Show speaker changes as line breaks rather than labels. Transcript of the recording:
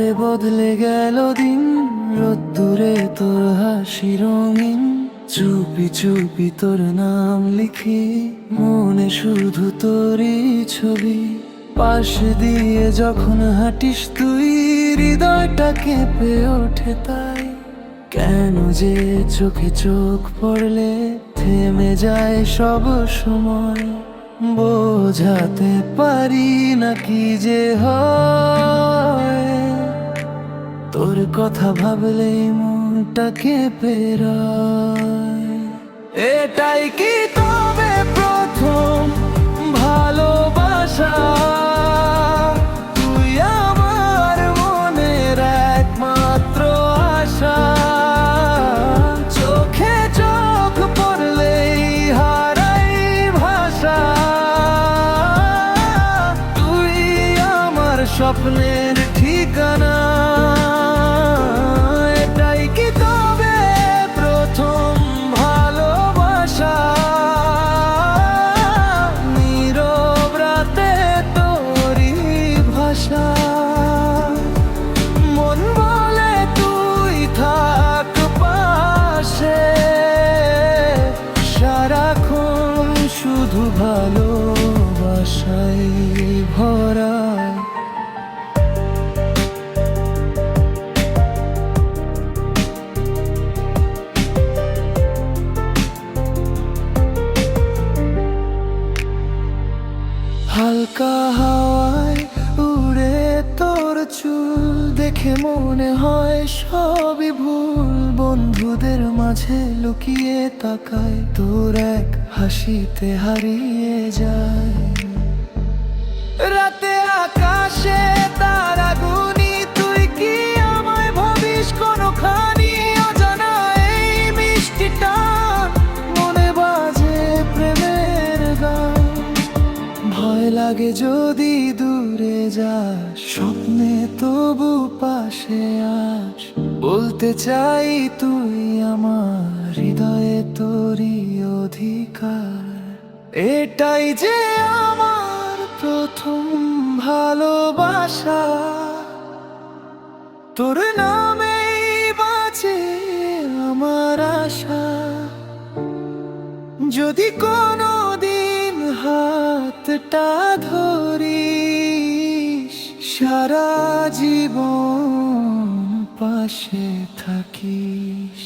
আধারে বদলে গেল দিন, রোদ্দুরে তোর হাসি রঙিন। চুপি চুপি তোর নাম লিখি, মনে শুধু তোরই ছবি। পাশে দিয়ে যখন হাঁটিস তুই, হৃদয়টা কেঁপে ওঠে তাই। কেন যে চোখে চোখ পড়লে থেমে যায় সব সময়, বোঝাতে পারি না কি যে হয়। তোর কথা ভাবলেই মনটা কেঁপে রয়। এটাই কি তবে প্রথম ভালোবাসা? তুই আমার মনের একমাত্র আশা। চোখে চোখ পড়লেই হারাই ভাষা। তুই আমার স্বপ্নের ঠিকানা। এটাই কি তবে প্রথম ভালোবাসা? নীরব রাতে তোরই ভাষা। মন বলে তুই থাক পাশে, সারাক্ষণ শুধু ভালোবাসায় ভরা। হালকা হাওয়ায় উড়ে তোর চুল, দেখে মনে হয় সবই ভুল। বন্ধুদের মাঝে লুকিয়ে তাকায়, তোর এক হাসিতে হারিয়ে যায়। রাতে আকাশে তারা গুনি, তুই কি আমায় ভাবিস কোনোখানি? অজানা এই মিষ্টি টান, মনে বাজে প্রেমের গান। ভয় লাগে যদি দূরে যাস, স্বপ্নে তবু পাশে আস। বলতে চাই তুই আমার হৃদয়ে তোরই অধিকার। এটাই যে আমার প্রথম ভালোবাসা। তোর নামেই বাঁচে আমার আশা। যদি কোনো দিন হাতটা ধরিস, সারা জীবন পাশে থাকিস।